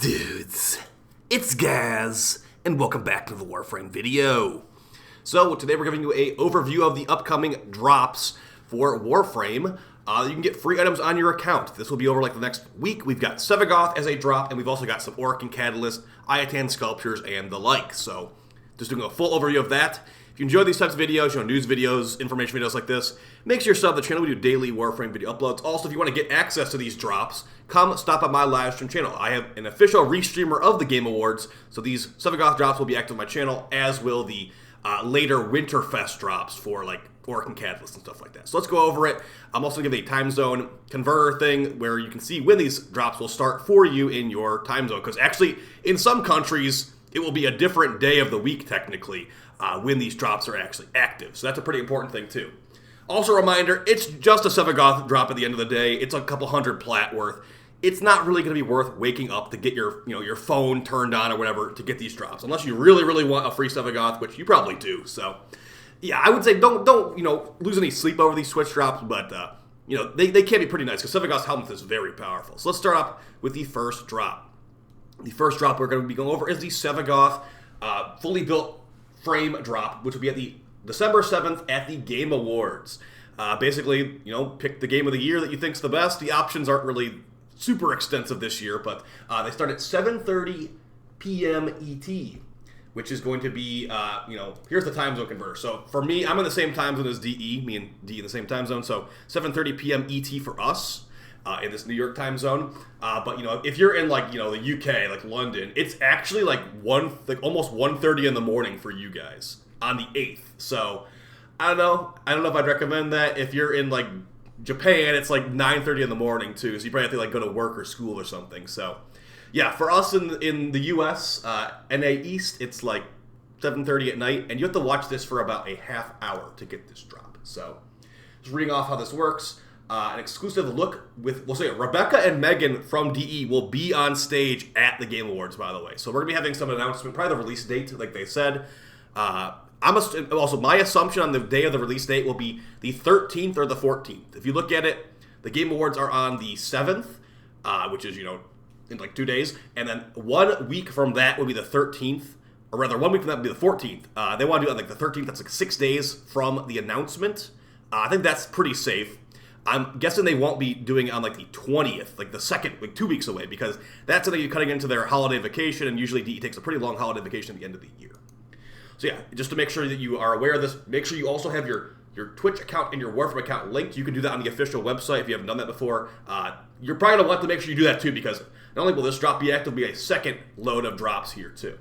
dudes? It's Gaz, and welcome back to the Warframe video. So today we're giving you an overview of the upcoming drops for Warframe. You can get free items on your account. This will be over like the next week. We've got Sevagoth as a drop, and we've also got some Auric and Catalyst, Iatan sculptures, and the like. So just doing a full overview of that. If you enjoy these types of videos, news videos, information videos like this, make sure you sub the channel. We do daily Warframe video uploads. Also, if you want to get access to these drops, come stop by my live stream channel. I have an official restreamer of the Game Awards, so these Sevagoth drops will be active on my channel, as will the later Winterfest drops for like Auric and Catalyst and stuff like that. So let's go over it. I'm also going to give a time zone converter thing where you can see when these drops will start for you in your time zone. Because actually, in some countries, it will be a different day of the week, technically, when these drops are actually active. So that's a pretty important thing, too. Also a reminder, it's just a Sevagoth drop at the end of the day. It's a couple hundred plat worth. It's not really going to be worth waking up to get your, your phone turned on or whatever to get these drops. Unless you really, really want a free Sevagoth, which you probably do. So, yeah, I would say don't lose any sleep over these Switch drops, but, they can be pretty nice, because Sevagoth's helmet is very powerful. So let's start off with the first drop. The first drop we're going to be going over is the Sevagoth fully built frame drop, which will be at the December 7th at the Game Awards. Basically, pick the game of the year that you think's the best. The options aren't really super extensive this year, but they start at 7:30 p.m. ET, which is going to be, here's the time zone converter. So for me, I'm in the same time zone as DE, me and DE in the same time zone, so 7:30 p.m. ET for us. In this New York time zone, but if you're in the UK, like London, it's actually almost 1:30 in the morning for you guys on the 8th. So I don't know if I'd recommend that. If you're in Japan, it's 9:30 in the morning too, so you probably have to go to work or school or something. So yeah, for us in the US, NA East, it's 7:30 at night, and you have to watch this for about a half hour to get this drop. So just reading off how this works. An exclusive look with, we'll say, Rebecca and Megan from DE will be on stage at the Game Awards, by the way. So we're going to be having some announcement, probably the release date, like they said. Also, my assumption on the day of the release date will be the 13th or the 14th. If you look at it, the Game Awards are on the 7th, which is, in 2 days. And then 1 week from that will be the 13th. Or rather, 1 week from that will be the 14th. They want to do it on the 13th. That's 6 days from the announcement. I think that's pretty safe. I'm guessing they won't be doing it on the 20th, the second, 2 weeks away, because that's when they're cutting into their holiday vacation, and usually DE takes a pretty long holiday vacation at the end of the year. So yeah, just to make sure that you are aware of this, make sure you also have your Twitch account and your Warframe account linked. You can do that on the official website if you haven't done that before. You're probably going to want to make sure you do that too, because not only will this drop be active, there'll be a second load of drops here too.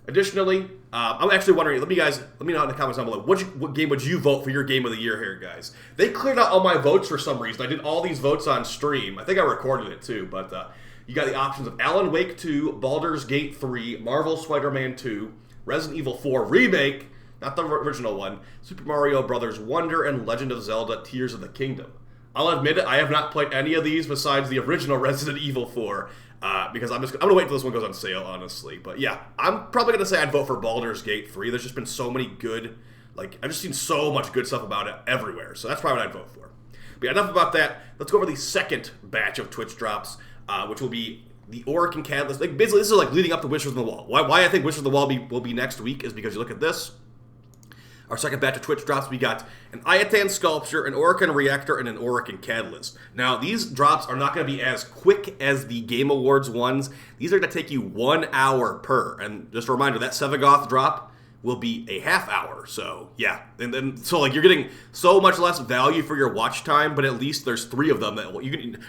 Additionally, I'm actually wondering, let me know in the comments down below, what game would you vote for your game of the year here, guys? They cleared out all my votes for some reason. I did all these votes on stream. I think I recorded it too, but you got the options of Alan Wake 2, Baldur's Gate 3, Marvel Spider-Man 2, Resident Evil 4 Remake, not the original one, Super Mario Bros. Wonder, and Legend of Zelda Tears of the Kingdom. I'll admit it, I have not played any of these besides the original Resident Evil 4. Because I'm going to wait until this one goes on sale, honestly. But yeah, I'm probably going to say I'd vote for Baldur's Gate 3. There's just been so many good, I've just seen so much good stuff about it everywhere. So that's probably what I'd vote for. But yeah, enough about that. Let's go over the second batch of Twitch drops, which will be the Auric and Catalyst. Basically, this is leading up to Wishers on the Wall. Why I think Wishers on the Wall will be next week is because you look at this. Our second batch of Twitch drops, we got an Iatan sculpture, an Auric and Reactor, and an Auric and Catalyst. Now, these drops are not going to be as quick as the Game Awards ones. These are going to take you 1 hour per. And just a reminder, that Sevagoth drop will be a half hour. So, yeah. And then, you're getting so much less value for your watch time, but at least there's 3 of them that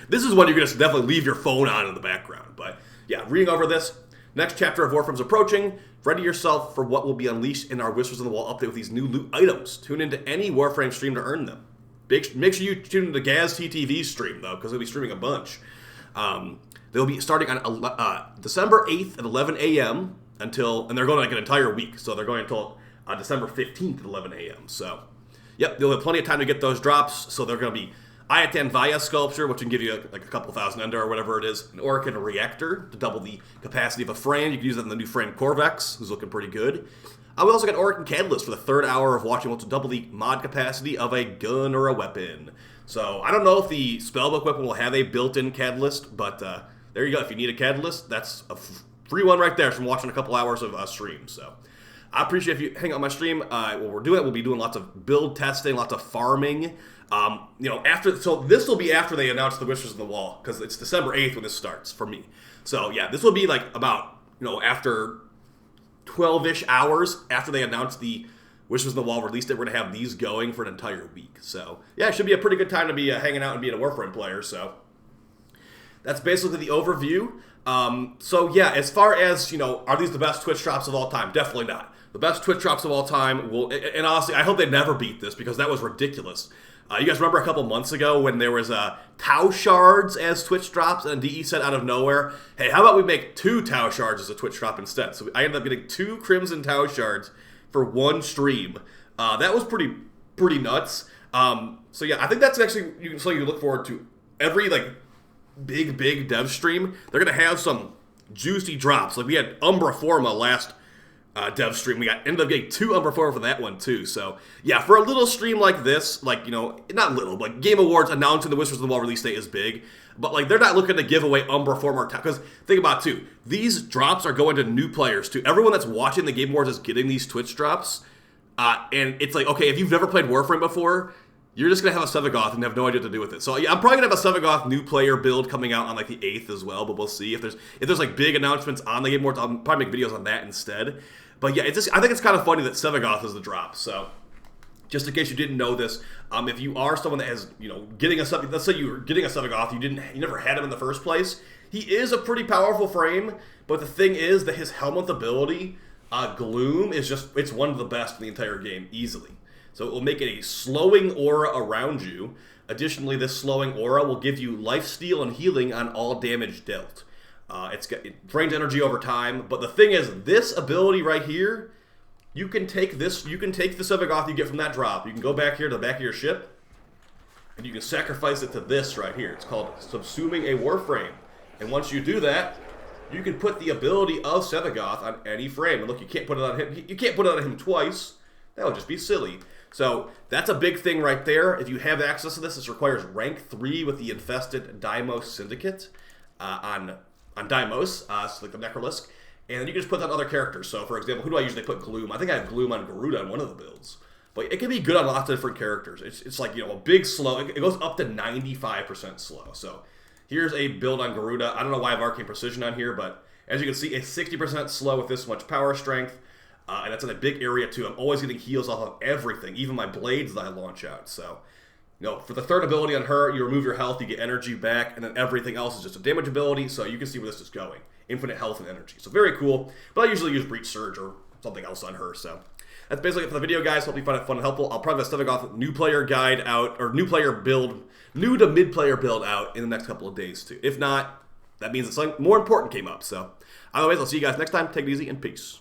this is one you're going to definitely leave your phone on in the background. But, yeah, reading over this. Next chapter of Warframe's approaching. Ready yourself for what will be unleashed in our Whispers on the Wall update with these new loot items. Tune into any Warframe stream to earn them. Make sure you tune into Gaz TTV's stream, though, because they'll be streaming a bunch. They'll be starting on December 8th at 11 a.m. and they're going an entire week. So they're going until December 15th at 11 a.m. So, yep, they'll have plenty of time to get those drops. So they're going to be Iatan Vaya sculpture, which can give you a couple thousand ender or whatever it is. An Auric and a Reactor to double the capacity of a frame. You can use that in the new frame Corvex, who's looking pretty good. We also got Auric and Catalyst for the third hour of watching, which will double the mod capacity of a gun or a weapon. So I don't know if the Spellbook weapon will have a built-in Catalyst, but there you go. If you need a catalyst, that's a free one right there from watching a couple hours of stream. So I appreciate if you hang out on my stream. What we're doing, we'll be doing lots of build testing, lots of farming. So this will be after they announce the Wishers on the Wall, because it's December 8th when this starts for me. So yeah, this will be like about, after 12-ish hours after they announce the Wishers on the Wall release date. We're going to have these going for an entire week. So yeah, it should be a pretty good time to be hanging out and being a Warframe player. So that's basically the overview. So yeah, as far as, are these the best Twitch drops of all time? Definitely not. The best Twitch drops of all time will, and honestly, I hope they never beat this, because that was ridiculous. You guys remember a couple months ago when there was Tau Shards as Twitch drops, and DE said out of nowhere, hey, how about we make 2 Tau Shards as a Twitch drop instead? So I ended up getting 2 Crimson Tau Shards for 1 stream. That was pretty nuts. So yeah, I think that's actually something you look forward to. Every big dev stream, they're gonna have some juicy drops. Like we had Umbra Forma last dev stream. We ended up getting 2 Umbra Forma for that one too. So yeah, for a little stream like this, not little, but Game Awards announcing the Wizards of the Wall release date is big. But they're not looking to give away Umbra Forma, because think about it too, these drops are going to new players too. Everyone that's watching the Game Awards is getting these Twitch drops, and it's like, okay, if you've never played Warframe before, you're just gonna have a Sevagoth and have no idea what to do with it. So yeah, I'm probably gonna have a Sevagoth new player build coming out on the 8th as well. But we'll see if there's big announcements on the Game Awards. I'll probably make videos on that instead. But yeah, I think it's kind of funny that Sevagoth is the drop. So just in case you didn't know this, if you are someone that has, getting a Sevagoth, let's say you were getting a Sevagoth, you never had him in the first place. He is a pretty powerful frame, but the thing is that his Helmut ability, Gloom, it's one of the best in the entire game, easily. So it will make it a slowing aura around you. Additionally, this slowing aura will give you lifesteal and healing on all damage dealt. It drains energy over time, but the thing is, this ability right here, you can take the Sevagoth you get from that drop. You can go back here to the back of your ship, and you can sacrifice it to this right here. It's called Subsuming a Warframe. And once you do that, you can put the ability of Sevagoth on any frame. And look, you can't put it on him. You can't put it on him twice. That would just be silly. So that's a big thing right there. If you have access to this requires rank 3 with the infested Deimos Syndicate on Deimos, so like the Necrolisk. And then you can just put that on other characters. So for example, who do I usually put Gloom? I think I have Gloom on Garuda on one of the builds. But it can be good on lots of different characters. It's like, a big slow. It goes up to 95% slow. So here's a build on Garuda. I don't know why I have Arcane Precision on here, but as you can see, it's 60% slow with this much power strength. And that's in a big area too. I'm always getting heals off of everything, even my blades that I launch out. So, for the third ability on her, you remove your health, you get energy back, and then everything else is just a damage ability. So you can see where this is going. Infinite health and energy. So very cool. But I usually use Breach Surge or something else on her. So that's basically it for the video, guys. Hope you find it fun and helpful. I'll probably have a Sevagoth new player guide out, or new to mid-player build out in the next couple of days too. If not, that means that something more important came up. So otherwise, I'll see you guys next time. Take it easy and peace.